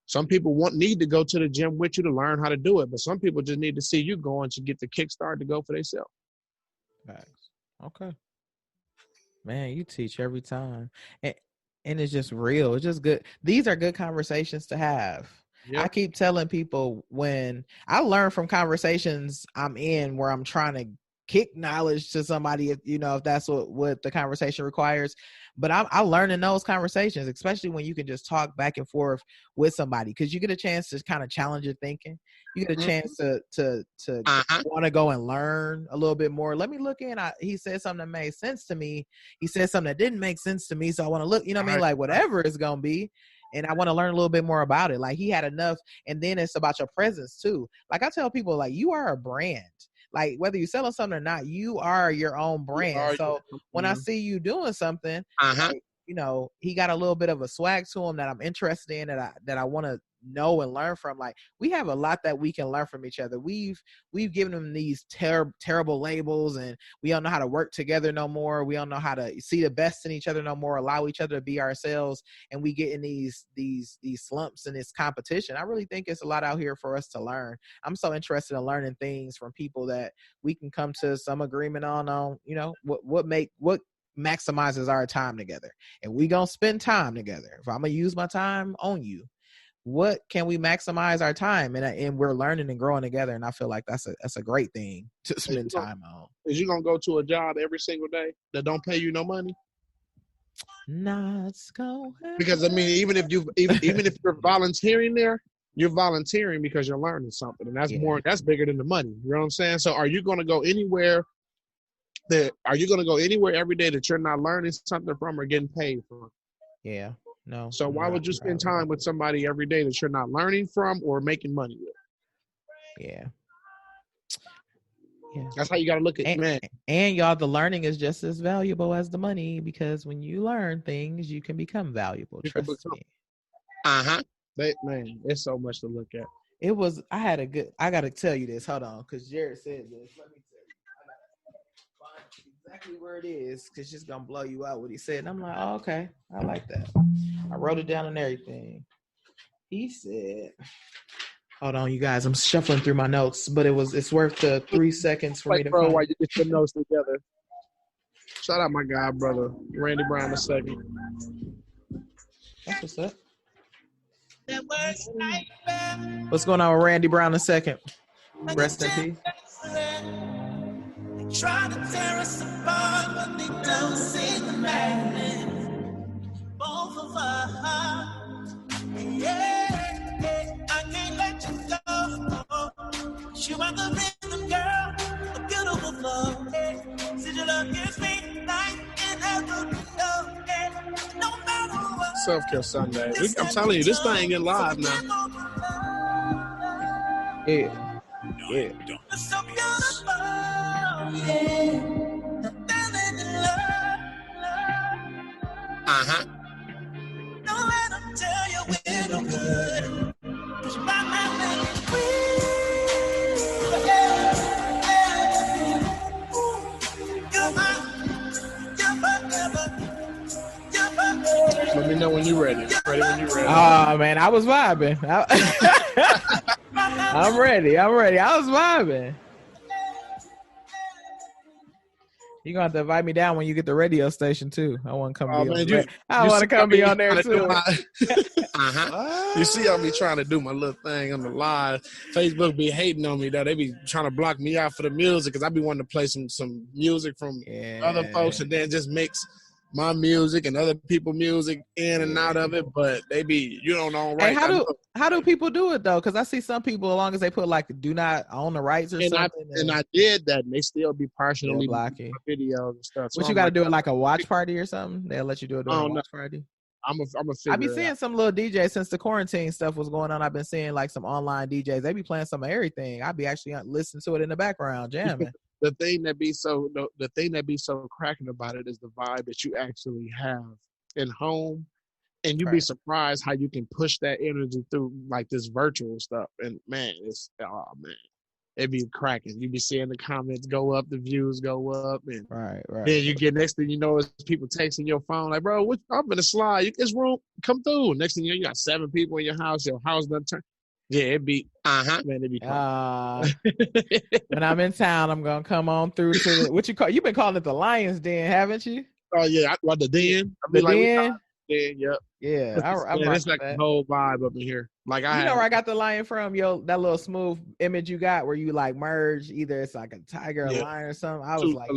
Some people need to go to the gym with you to learn how to do it, but some people just need to see you going to get the kickstart to go for themselves. Thanks. Okay. Man, you teach every time. And it's just real. It's just good. These are good conversations to have. Yep. I keep telling people when I learn from conversations I'm in where I'm trying to kick knowledge to somebody, if that's what the conversation requires. But I learn in those conversations, especially when you can just talk back and forth with somebody, because you get a chance to kind of challenge your thinking. You get a chance to want to go and learn a little bit more. Let me look in. He said something that made sense to me. He said something that didn't make sense to me. So I want to look, like whatever it's going to be. And I want to learn a little bit more about it. Like he had enough. And then it's about your presence too. Like I tell people, like you are a brand. Like whether you're selling something or not, you are your own brand. So when I see you doing something, like, he got a little bit of a swag to him that I'm interested in, that I want to know and learn from. Like we have a lot that we can learn from each other. We've given them these terrible labels, and we don't know how to work together no more. We don't know how to see the best in each other no more, allow each other to be ourselves, and we get in these slumps and this competition. I really think it's a lot out here for us to learn. I'm so interested in learning things from people that we can come to some agreement on what maximizes our time together. And we gonna spend time together. If I'm gonna use my time on you, what can we maximize our time? And we're learning and growing together. And I feel like that's a great thing to spend time on. Is you gonna go to a job every single day that don't pay you no money? Not go. Because I mean, even if you're volunteering there, you're volunteering because you're learning something, and that's bigger than the money. You know what I'm saying? So are you gonna go anywhere every day that you're not learning something from or getting paid from? Yeah. No. So why would you spend time with somebody every day that you're not learning from or making money with? Yeah. That's how you got to look at it, man. And y'all, the learning is just as valuable as the money, because when you learn things, you can become valuable. Trust me. Man, there's so much to look at. I got to tell you this. Hold on, because Jared said this. Let me tell you. I got to find exactly where it is, because it's just going to blow you out what he said. And I'm like, oh, okay. I like that. I wrote it down and everything. He said, hold on, you guys. I'm shuffling through my notes, but it's worth the 3 seconds for me to find. While you get your notes together. Shout out my guy, brother, Randy Brown II. That's what's up. What's going on with Randy Brown II? Rest in peace. Try to tear us apart, but they don't see the madness. Both of us, I can't let you go. You are the rhythm girl, a beautiful flow. Said your love gives me life and every no matter what. Self-Care Sunday. I'm telling you, this thing get live now. Yeah. It's so beautiful. Don't let them tell you we're no good. Let me know when you're ready. Oh, man, I was vibing. I'm ready. I was vibing. You're gonna have to invite me down when you get the radio station too. I want to come Oh be man, on. I want to come be on there too. You see, I'll be trying to do my little thing on the live. Facebook be hating on me though. They be trying to block me out for the music because I be wanting to play some music from other folks and then just mix my music and other people's music in and out of it. But they be, you don't know, right? Hey, how do people do it though? Because I see some people, as long as they put like do not own the rights or something. I did that, and they still be partially blocking videos and stuff. So you got to do it like a watch party or something? They'll let you do it during a watch party. I'm a I be seeing some little DJs since the quarantine stuff was going on. I've been seeing like some online DJs. They be playing some of everything. I be actually listening to it in the background, jamming. The thing that be so cracking about it is the vibe that you actually have in home, and you'd be surprised how you can push that energy through like this virtual stuff. And man, it'd be cracking. You be seeing the comments go up, the views go up, and then you get, next thing you know, is people texting your phone like, bro, I'm gonna slide. This room, come through. Next thing you know, you got 7 people in your house done turned. Yeah, it'd be man, it'd be when I'm in town, I'm gonna come on through to you've been calling it the Lion's Den, haven't you? Oh yeah, the den. Den. Yep. Yeah, it's like the whole vibe up in here. Like you know where I got the lion from, that little smooth image you got where you like merge, either it's like a tiger, a lion, or something. I was like,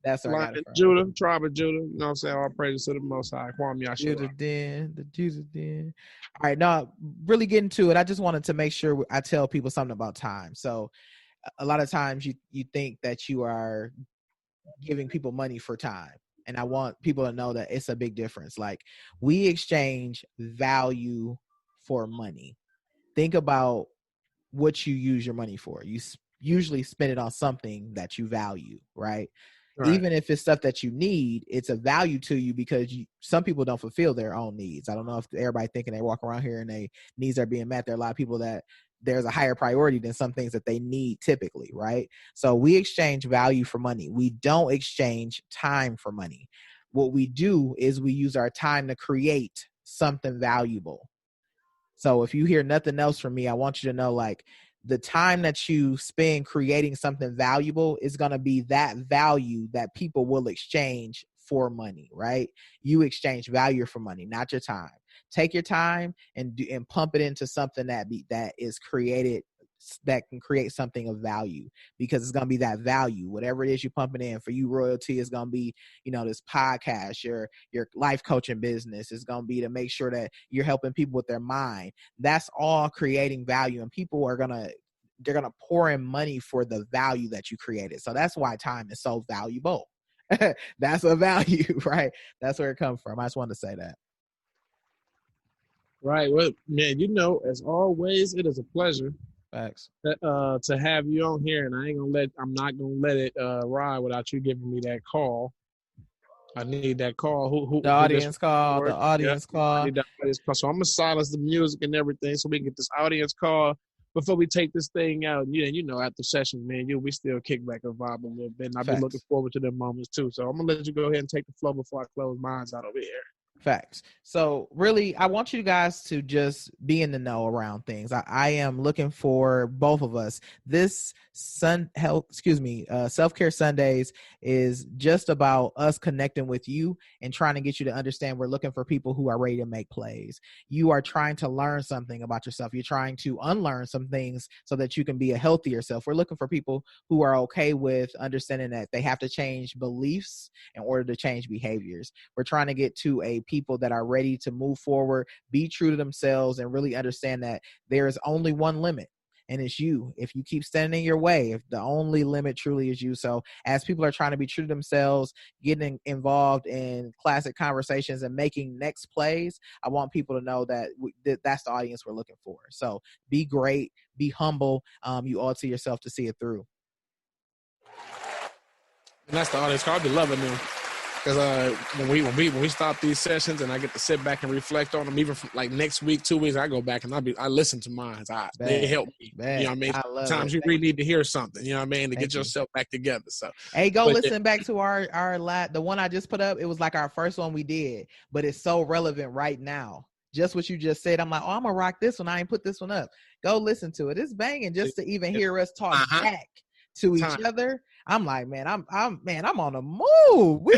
that's where I got it from. Judah, tribe of Judah. You know what I'm saying? All praises to the Most High. The Judah Den. All right, now really getting to it. I just wanted to make sure I tell people something about time. So, a lot of times you think that you are giving people money for time. And I want people to know that it's a big difference. Like, we exchange value for money. Think about what you use your money for. You usually spend it on something that you value, right? Even if it's stuff that you need, it's a value to you because some people don't fulfill their own needs. I don't know if everybody thinking they walk around here and their needs are being met. There are a lot of people that there's a higher priority than some things that they need typically, right? So we exchange value for money. We don't exchange time for money. What we do is we use our time to create something valuable. So if you hear nothing else from me, I want you to know, like, the time that you spend creating something valuable is going to be that value that people will exchange for money, right? You exchange value for money, not your time. Take your time and pump it into something that is created, that can create something of value, because it's going to be that value. Whatever it is you pump it in. For you, Royal-T is going to be, this podcast, your life coaching business is going to be to make sure that you're helping people with their mind. That's all creating value, and people are they're going to pour in money for the value that you created. So that's why time is so valuable. That's a value, right? That's where it comes from. I just wanted to say that. Right. Well, man, as always, it is a pleasure. Facts. To have you on here, and I'm not gonna let it ride without you giving me that call. I need that call. The audience call. The audience call. I need that audience call. So I'm gonna silence the music and everything so we can get this audience call before we take this thing out. And after session, man, we still kick back and vibe a little bit. And I've been looking forward to them moments too. So I'm gonna let you go ahead and take the flow before I close mine out over here. Facts. So really, I want you guys to just be in the know around things. I am looking for both of us. This Self-Care Sundays is just about us connecting with you and trying to get you to understand we're looking for people who are ready to make plays. You are trying to learn something about yourself. You're trying to unlearn some things so that you can be a healthier self. We're looking for people who are okay with understanding that they have to change beliefs in order to change behaviors. We're trying to get to a people that are ready to move forward, be true to themselves, and really understand that there is only one limit, and it's you. If you keep standing in your way, if the only limit truly is you. So as people are trying to be true to themselves, getting involved in classic conversations and making next plays, I want people to know that that's the audience we're looking for. So be great, be humble. You owe it to yourself to see it through. And that's the audience. I'll be loving them. Because when we stop these sessions and I get to sit back and reflect on them, even from like next week, 2 weeks, I go back and I listen to mine. They help me. You know what I mean? Sometimes you really need to hear something, you know what I mean, to get yourself back together. So listen back to our the one I just put up. It was like our first one we did, but it's so relevant right now. Just what you just said. I'm like, I'm gonna rock this one. I ain't put this one up. Go listen to it. It's banging just to even hear us talk back to each other, I'm like, man, I'm on the move. We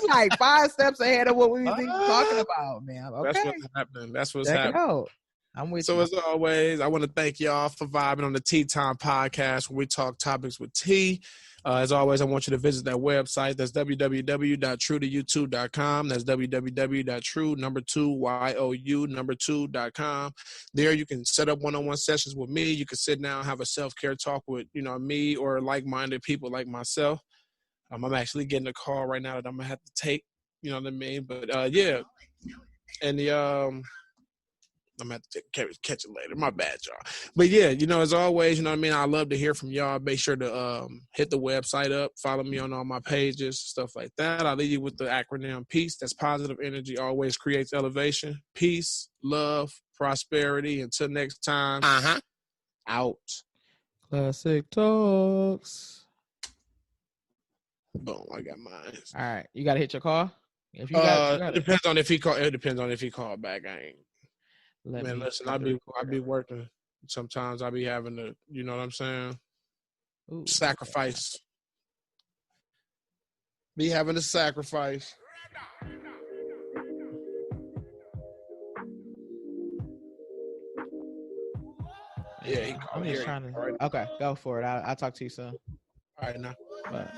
like 5 steps ahead of what we was even talking about, man. Okay. That's what's happening. That's what's Check happening. it out. I'm with you. So as always, I want to thank y'all for vibing on the Tea Time podcast where we talk topics with T. As always, I want you to visit that website. That's www.truetoyou2.com. That's www.true2.com. There you can set up one-on-one sessions with me. You can sit down, have a self-care talk with, me or like-minded people like myself. I'm actually getting a call right now that I'm going to have to take, you know what I mean? But, yeah. And the I'm going to have to catch it later. My bad, y'all. But, yeah, as always, you know what I mean? I love to hear from y'all. Make sure to hit the website up. Follow me on all my pages, stuff like that. I'll leave you with the acronym PEACE. That's positive energy always creates elevation. Peace, love, prosperity. Until next time, out. Classic Talks. Boom, I got mine. All right. You got to hit your call? If you got it depends on if he call. It depends on if he called back. I ain't. Man, listen, I be working. Sometimes I be having to, you know what I'm saying? Ooh, sacrifice. Be having to sacrifice. Yeah, I'm just trying to. Right. Okay, go for it. I'll talk to you soon. All right, now. Bye.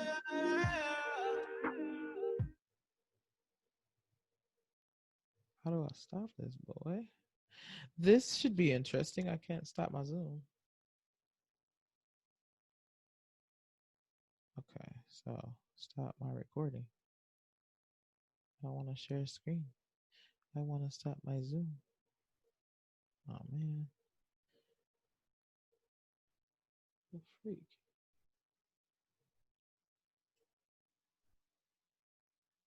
How do I stop this, boy? This should be interesting. I can't stop my Zoom. Okay, so stop my recording. I want to share screen. I want to stop my Zoom. Oh, man. The freak.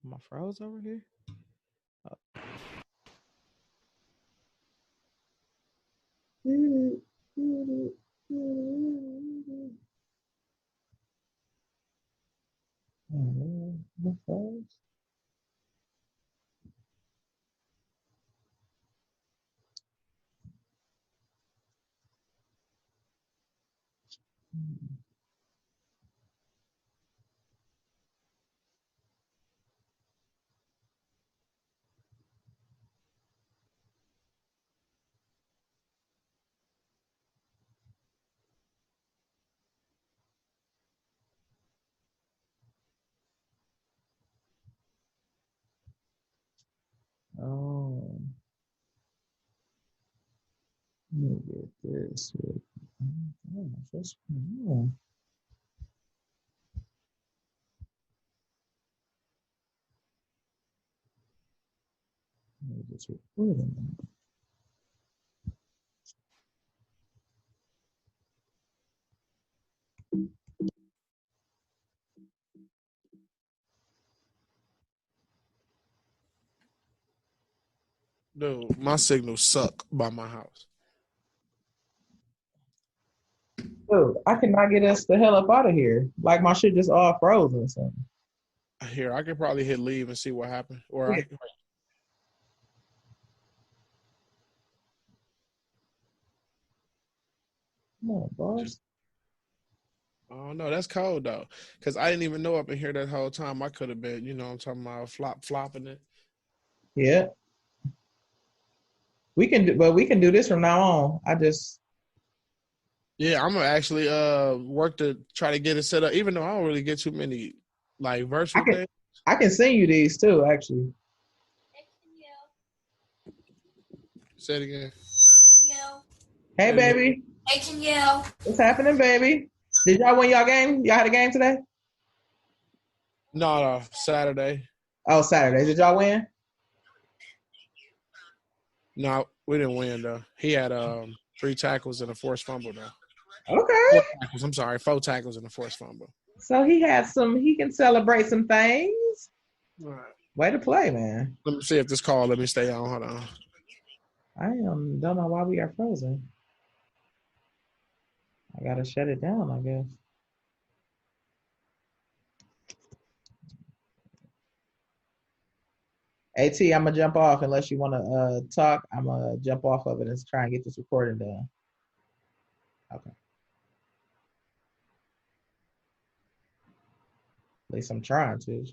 Am I froze over here? Oh. Oh, let me get this. Oh, that's cool. Let me just record it. Dude, my signal suck by my house. Dude, I cannot get us the hell up out of here. Like my shit just all frozen or something. Here, I could probably hit leave and see what happened. Or yeah. Come on, boss. Oh, no, that's cold, though. Because I didn't even know up in here that whole time. I could have been, I'm talking about flopping it. Yeah. We can do this from now on. Yeah, I'm going to actually work to try to get it set up, even though I don't really get too many, like, virtual things. I can send you these, too, actually. Say it again. Hey, baby. Hey, Danielle. What's happening, baby? Did y'all win y'all game? Y'all had a game today? No, Saturday. Oh, Saturday. Did y'all win? No, we didn't win, though. He had 3 tackles and a forced fumble, though. Okay. 4 tackles and a forced fumble. So he can celebrate some things. All right. Way to play, man. Let me see if this call let me stay on. Hold on. I don't know why we are frozen. I gotta shut it down, I guess. AT, I'm gonna jump off unless you wanna talk. I'm gonna jump off of it and try and get this recording done. Okay. At least I'm trying to.